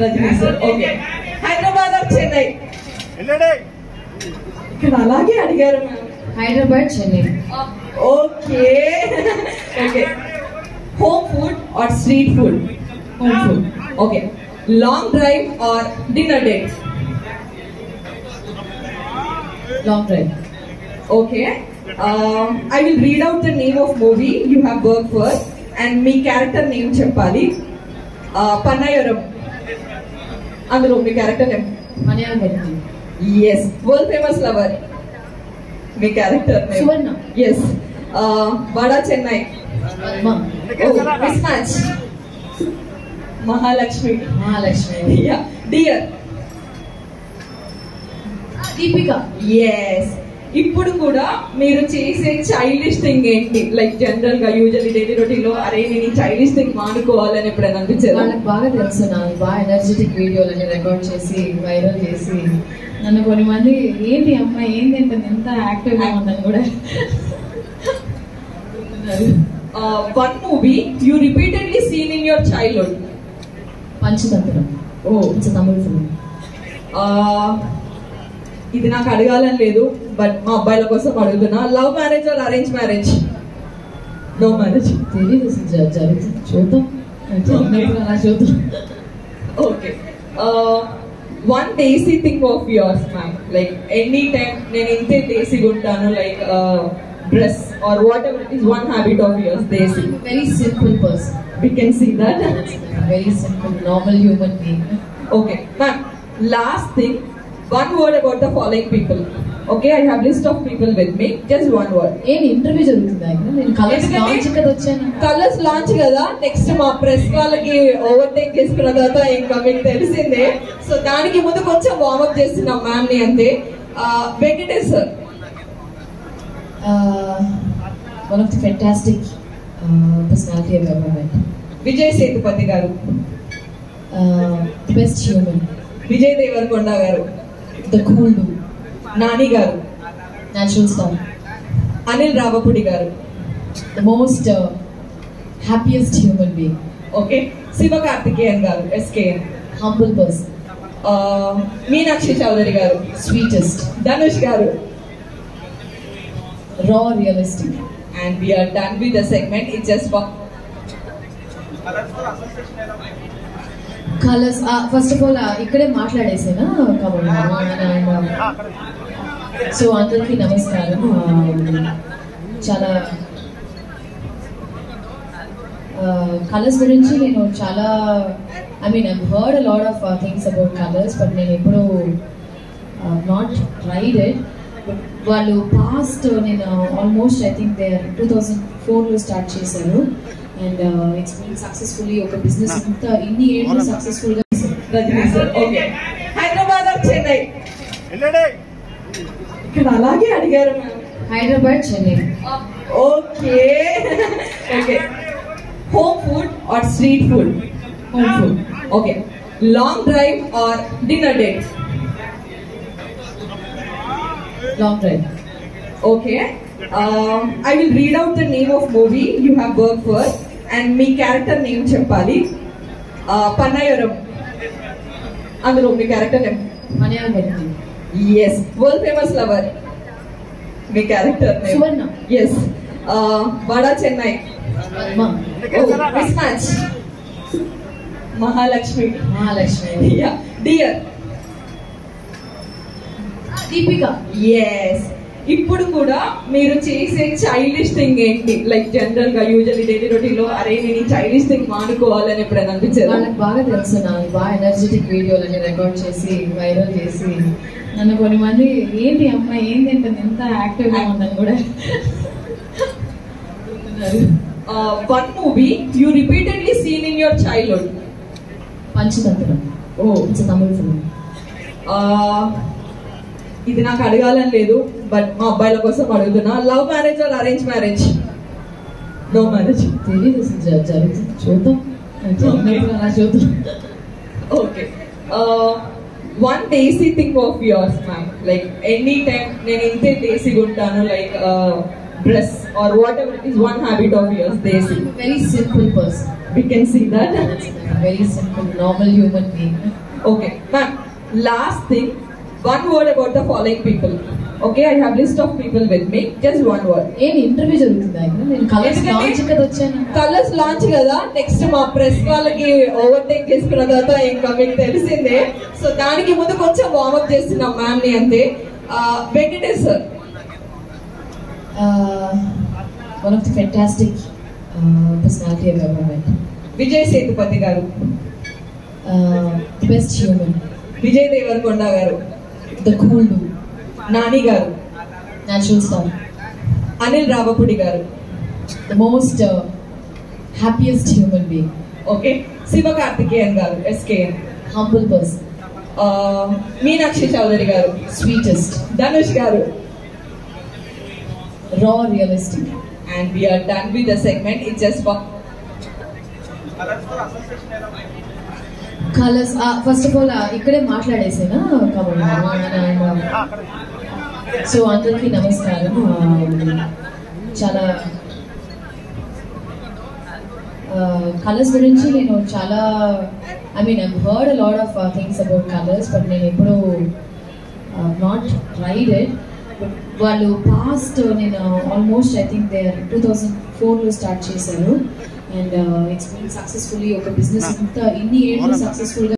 Rajani sir. Okay, Hyderabad or Chennai? ఇక్కడ అలాగే అడిగారు ma'am. Hyderabad, Chennai. Okay okay, home food or street food? Home food. Okay, long drive or dinner date? Long drive. Okay. I will read out the name of movie you have worked for and మీ character name చెప్పాలి. పన్నాయరం అందులో మీ character name? Malayalam. Yes. World famous lover మీ character name? Suvarna. Yes. Vada Chennai? Mismatch? Mahalakshmi. Mahalakshmi. Dear? Deepika. Yes. ఇప్పుడు కూడా మీరు చేసే childish thing ఏంటి? లైక్ జనరల్ గా యూజువల్లీ డైలీ రొటీన్ లో అరే నేను చైల్డిష్ థింగ్ మానుకోవాలని ఎప్పుడైనా అనిపించేది? వాళ్ళకి బాగా తెలుసు నాకు బాగా ఎనర్జెటిక్ వీడియోలని రికార్డ్ చేసి వైరల్ చేసి నన్ను కొన్ని మంది ఏంటి అమ్మాయి ఏంటి అంటే ఎంత యాక్టివ్ గా ఉందని కూడా. One movie you repeatedly seen in your childhood? Panchathantiram. It's Tamil film. ఇది నాకు అడగాలని లేదు బట్ మా అబ్బాయిల కోసం అడుగుతున్నా. Love marriage or arrange marriage? No marriage. తెలీదు జరుగుతుంది, చూద్దాం అలా చూద్దాం. Okay, one desi thing of yours ma'am, like any time నేను ఇంతే డేసీగా ఉంటాను, like dress or whatever it is, one habit of yours desi. Very simple person. We can see that. Very simple, normal human being. Okay, ma'am. Last thing, one word about the following people. Okay, I have list of people with me. Just one word. ఏం interview జరుగుతుందా? నేను colours launch కదా వచ్చాను. Colours launch కదా, next మా press వాళ్ళకి overtake చేసుకున్న తర్వాత ఇంకా మీకు తెలిసిందే. సో దానికి ముందు కొంచెం వార్మప్ చేస్తున్నాం మ్యామ్ ని అంతే. Venkatesh sir. One of the fantastic personality I've ever met. Vijay Sethupathi గారు. The best human. Vijay Devarakonda గారు. The cool dude. నాని గారు. Natural star. అనిల్ రావపుడి గారు. The most happiest human being. Okay, Sivakarthikeyan garu. SKN. Humble person. Meenakshi Chaudhary garu. Sweetest. Dhanush గారు. Raw, realistic. And we are done with the segment. It's just for colours. First of all ఇక్కడే మాట్లాడేసేనా కాబట్టి. So అందరికీ నమస్కారం. చాలా colours గురించి నేను చాలా I heard a lot of things about colours, but నేను ఎప్పుడూ నాట్ ట్రైడ్ ఇట్. వాళ్ళు పాస్ట్ నేను ఆల్మోస్ట్ ఐ థింక్ దే 2004లో స్టార్ట్ చేశారు అండ్ ఇట్స్ బీన్ సక్సెస్ఫుల్లీ ఒక బిజినెస్ ఇంత ఇన్ని ఏళ్ళు సక్సెస్ఫుల్ గా. Rajini sir. Okay, Hyderabad or Chennai? ఇక్కడ అలాగే అడిగారు ma'am. Hyderabad, Chennai. Okay okay, home food or street food? Home food. Okay, long drive or dinner date? Long drive. Okay. I will read out the name of movie you have worked for and మీ character name చెప్పాలి. పన్నాయరం అందులో మీ character name? Malayalam. Yes. World famous lover మీ character name? Suvarna. Yes. Vada Chennai? Mismatch? Mahalakshmi. Mahalakshmi. Dear? Deepika. Yes. ఇప్పుడు కూడా మీరు చేసే childish thing ఏంటి? లైక్ జనరల్ గా యూజువల్లీ డైలీ రొటీన్ లో అరే నేను చైల్డిష్ థింగ్ మానుకోవాలని ఎప్పుడైనా అనిపించేది? వాళ్ళకి బాగా తెలుసు నాకు బాగా ఎనర్జెటిక్ వీడియోలని రికార్డ్ చేసి వైరల్ చేసి నన్ను కొన్ని మంది ఏంటి అమ్మాయి ఏంటి అంటే ఎంత యాక్టివ్ గా ఉందని కూడా. One movie you repeatedly seen in your childhood? Panchathantiram. It's Tamil film. ఇది నాకు అడగాలని లేదు బట్ మా అబ్బాయిల కోసం అడుగుతున్నా. Love marriage or arrange marriage? No marriage. తెలీదు జరుగుతుంది, చూద్దాం అలా చూద్దాం. Okay, one desi thing of yours ma'am, like any time నేను ఇంతే డేసీగా ఉంటాను, like dress or whatever it is, one habit of yours desi. Very simple person. We can see that. Very simple, normal human being. Okay, ma'am. Last thing, one word about the following people. Okay, I have list of people with me. Just one word. ఏం interview జరుగుతుందా ఇక్కడ? నేను colours launch కదా వచ్చాను. Colours launch కదా, next మా press వాళ్ళకి overtake చేసుకున్న తర్వాత ఇంకా మీకు తెలిసిందే. సో దానికి ముందు కొంచెం వార్మప్ చేస్తున్నాం మ్యామ్ ని అంతే. Venkatesh sir. One of the fantastic personality I've ever met. Vijay Sethupathi గారు. The best human. Vijay Devarakonda గారు. The cool dude. నాని గారు. Natural star. అనిల్ రావపుడి గారు. The most happiest human being. Okay, Sivakarthikeyan గారు, SKN. Humble person. Meenakshi Chaudhary garu. Sweetest. Dhanush గారు. Raw, realistic. And we are done with the segment. It's just for colours. First of all ఇక్కడే మాట్లాడేసేనా కాబట్టి. So అందరికీ నమస్కారం. చాలా colours గురించి నేను చాలా I've heard a lot of things about colors, but నేను ఎప్పుడు not tried it. But వాళ్ళు పాస్ట్ నేను almost I think they are 2004లో స్టార్ట్ చేశారు. అండ్ ఇట్స్ బీన్ సక్సెస్ఫుల్లీ ఒక బిజినెస్ ఇంత ఇన్ని ఏళ్ళు సక్సెస్ఫుల్గా